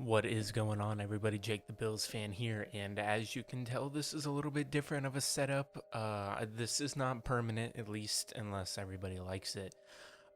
What is going on, everybody? Jake the Bills fan here, and as you can tell, this is a little bit different of a setup. This is not permanent, at least unless everybody likes it.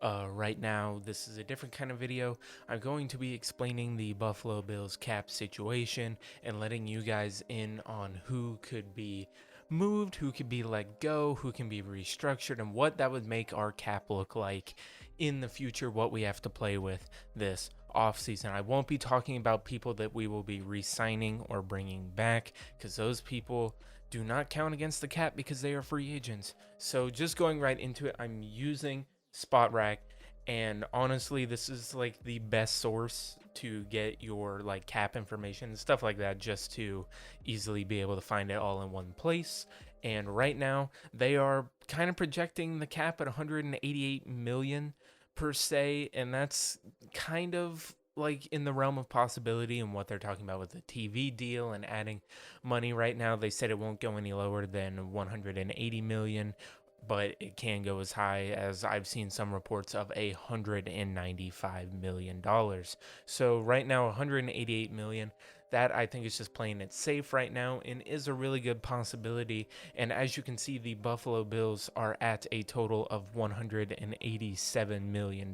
Right now, this is a different kind of video. I'm going to be explaining the Buffalo Bills cap situation and letting you guys in on who could be moved, who could be let go, who can be restructured, and what that would make our cap look like in the future, what we have to play with this offseason. I won't be talking about people that we will be re-signing or bringing back, because those people do not count against the cap because they are free agents. So just going right into it, I'm using Spot Rack, and honestly, this is like the best source to get your like cap information and stuff like that, just to easily be able to find it all in one place. And right now they are kind of projecting the cap at 188 million per se, and that's kind of like in the realm of possibility and what they're talking about with the TV deal and adding money. Right now they said it won't go any lower than 180 million, but it can go as high as I've seen some reports of $195 million. So right now, 188 million. That I think is just playing it safe right now and is a really good possibility. And as you can see, the Buffalo Bills are at a total of $187 million.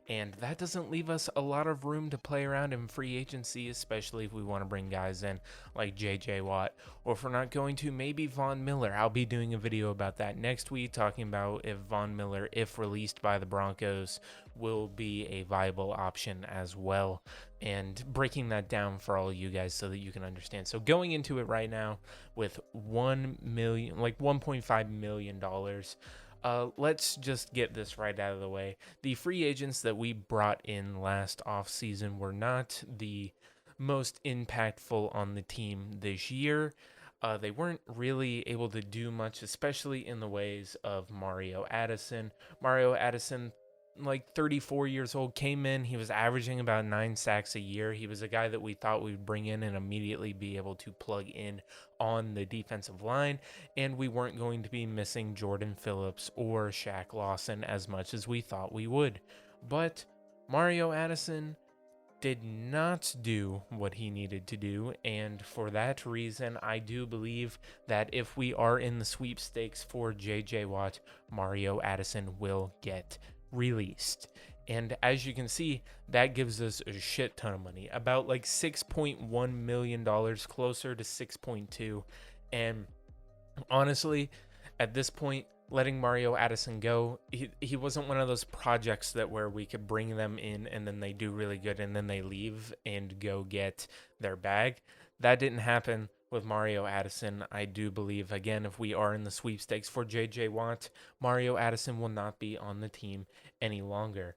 And that doesn't leave us a lot of room to play around in free agency, especially if we want to bring guys in like JJ Watt, or if we're not going to, maybe Von Miller. I'll be doing a video about that next week, talking about if Von Miller, if released by the Broncos, will be a viable option as well, and breaking that down for all you guys so that you can understand. So going into it right now with $1.5 million. Let's just get this right out of the way. The free agents that we brought in last offseason were not the most impactful on the team this year. They weren't really able to do much, especially in the ways of Mario Addison. Mario Addison, like 34 years old, came in. He was averaging about 9 sacks a year. He was a guy that we thought we'd bring in and immediately be able to plug in on the defensive line, and we weren't going to be missing Jordan Phillips or Shaq Lawson as much as we thought we would. But Mario Addison did not do what he needed to do, and for that reason, I do believe that if we are in the sweepstakes for JJ Watt, Mario Addison will get released. And as you can see, that gives us a shit ton of money, about like $6.1 million, closer to 6.2. And honestly, at this point, letting Mario Addison go, he wasn't one of those projects that where we could bring them in and then they do really good and then they leave and go get their bag. That didn't happen with Mario Addison. I do believe, again, if we are in the sweepstakes for JJ Watt, Mario Addison will not be on the team any longer.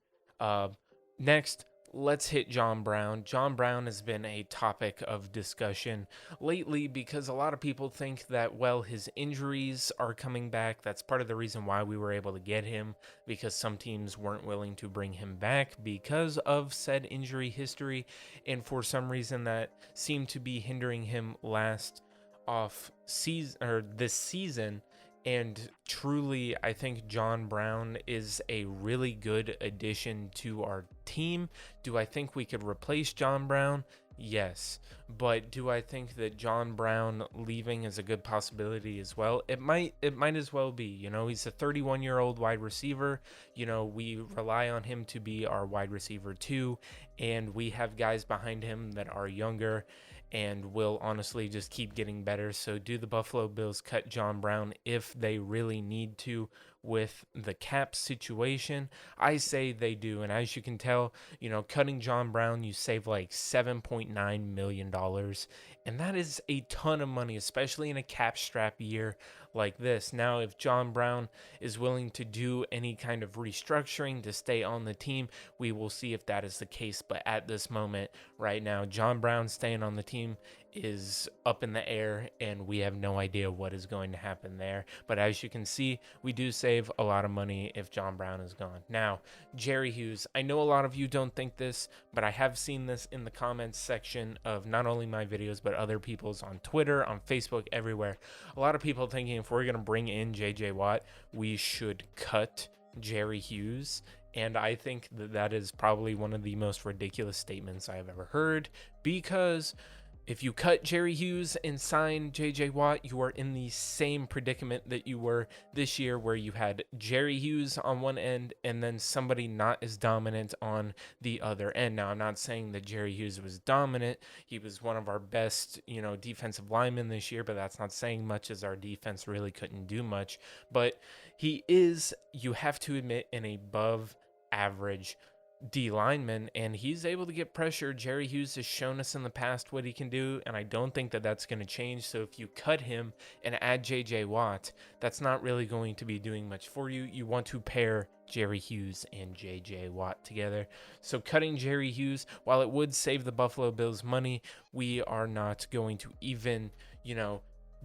Next, let's hit John Brown. John Brown has been a topic of discussion lately because a lot of people think that, well, his injuries are coming back. That's part of the reason why we were able to get him, because some teams weren't willing to bring him back because of said injury history, and for some reason that seemed to be hindering him last off season or this season. And truly, I think John Brown is a really good addition to our team. Do I think we could replace John Brown? Yes. But do I think that John Brown leaving is a good possibility as well? It might as well be. You know, he's a 31-year-old wide receiver. You know, we rely on him to be our wide receiver too, and we have guys behind him that are younger and will honestly just keep getting better. So do the Buffalo Bills cut John Brown if they really need to with the cap situation? I say they do. And as you can tell, you know, cutting John Brown, you save like $7.9 million. And that is a ton of money, especially in a cap strap year like this. Now, if John Brown is willing to do any kind of restructuring to stay on the team, we will see if that is the case. But at this moment, right now, John Brown staying on the team is up in the air, and we have no idea what is going to happen there. But as you can see, we do save a lot of money if John Brown is gone. Now, Jerry Hughes, I know a lot of you don't think this, but I have seen this in the comments section of not only my videos, but other people's on Twitter, on Facebook, everywhere. A lot of people thinking if we're going to bring in JJ Watt, we should cut Jerry Hughes. And I think that that is probably one of the most ridiculous statements I have ever heard, because if you cut Jerry Hughes and sign JJ Watt, you are in the same predicament that you were this year, where you had Jerry Hughes on one end and then somebody not as dominant on the other end. Now, I'm not saying that Jerry Hughes was dominant. He was one of our best, defensive linemen this year, but that's not saying much, as our defense really couldn't do much. But he is, you have to admit, an above average D lineman, and he's able to get pressure. Jerry Hughes has shown us in the past what he can do, and I don't think that that's going to change. So if you cut him and add JJ Watt, that's not really going to be doing much for you. You want to pair Jerry Hughes and JJ Watt together. So cutting Jerry Hughes, while it would save the Buffalo Bills money, we are not going to even,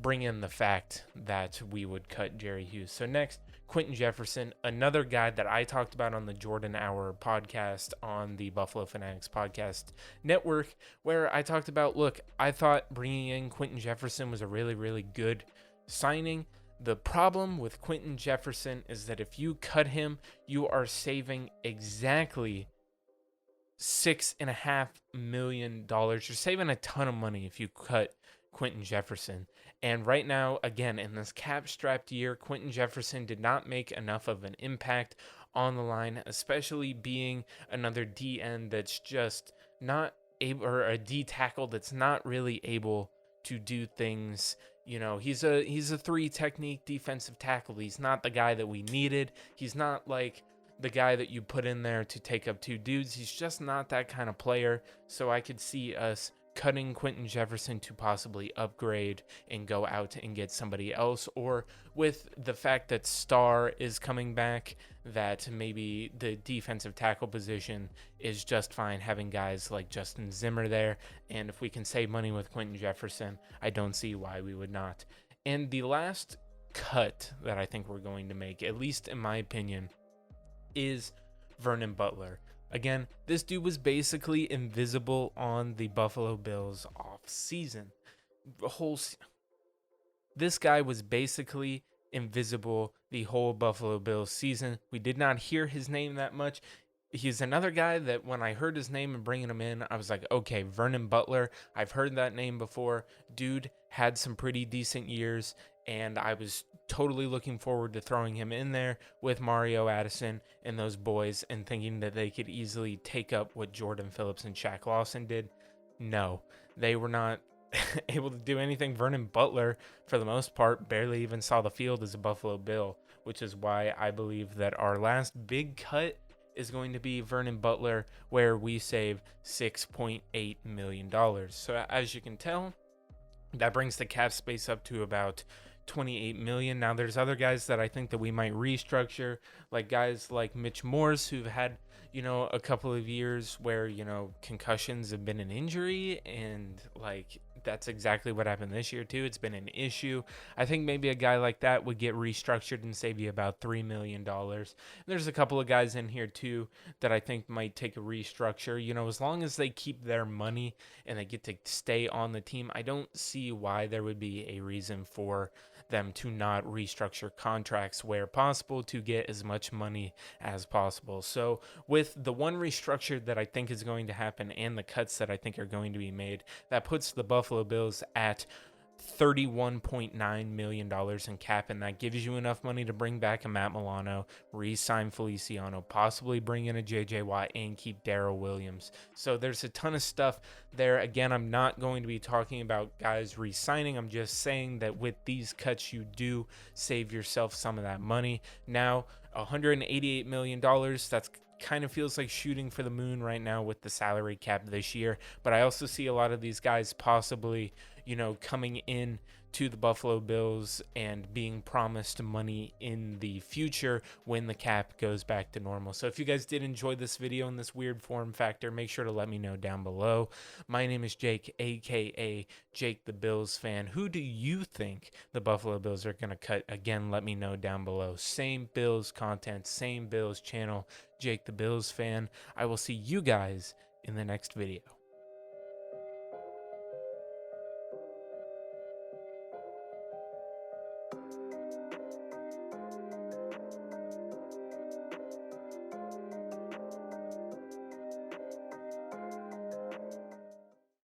bring in the fact that we would cut Jerry Hughes. So next, Quentin Jefferson, another guy that I talked about on the Jordan Hour podcast on the Buffalo Fanatics podcast network, where I talked about, look, I thought bringing in Quentin Jefferson was a really, really good signing. The problem with Quentin Jefferson is that if you cut him, you are saving exactly $6.5 million. You're saving a ton of money if you cut Quentin Jefferson. And right now, again, in this cap-strapped year, Quentin Jefferson did not make enough of an impact on the line, especially being another D end that's just not able, or a D tackle that's not really able to do things. He's a 3 technique defensive tackle. He's not the guy that we needed. He's not like the guy that you put in there to take up 2 dudes. He's just not that kind of player. So I could see us cutting Quentin Jefferson to possibly upgrade and go out and get somebody else, or with the fact that Starr is coming back, that maybe the defensive tackle position is just fine having guys like Justin Zimmer there. And if we can save money with Quentin Jefferson, I don't see why we would not. And the last cut that I think we're going to make, at least in my opinion, is Vernon Butler. Again, this dude was basically invisible on the Buffalo Bills offseason. This guy was basically invisible the whole Buffalo Bills season. We did not hear his name that much. He's another guy that when I heard his name and bringing him in, I was like, okay, Vernon Butler. I've heard that name before. Dude had some pretty decent years, and I was totally looking forward to throwing him in there with Mario Addison and those boys, and thinking that they could easily take up what Jordan Phillips and Shaq Lawson did. No, they were not able to do anything. Vernon Butler, for the most part, barely even saw the field as a Buffalo Bill, which is why I believe that our last big cut is going to be Vernon Butler, where we save $6.8 million. So as you can tell, that brings the cap space up to about $28 million. Now there's other guys that I think that we might restructure, like guys like Mitch Morse, who've had, a couple of years where, concussions have been an injury, and like that's exactly what happened this year too. It's been an issue. I think maybe a guy like that would get restructured and save you about $3 million. There's a couple of guys in here too that I think might take a restructure. As long as they keep their money and they get to stay on the team, I don't see why there would be a reason for them to not restructure contracts where possible to get as much money as possible. So with the one restructure that I think is going to happen and the cuts that I think are going to be made, that puts the Buffalo Bills at $31.9 million in cap, and that gives you enough money to bring back a Matt Milano, re-sign Feliciano, possibly bring in a JJ Watt, and keep Darrell Williams. So there's a ton of stuff there. Again, I'm not going to be talking about guys re-signing. I'm just saying that with these cuts, you do save yourself some of that money. Now, $188 million, that's kind of feels like shooting for the moon right now with the salary cap this year. But I also see a lot of these guys possibly, coming in to the Buffalo Bills and being promised money in the future when the cap goes back to normal. So if you guys did enjoy this video in this weird form factor, make sure to let me know down below. My name is Jake, aka Jake the Bills fan. Who do you think the Buffalo Bills are going to cut? Again, let me know down below. Same Bills content, same Bills channel, Jake the Bills fan. I will see you guys in the next video.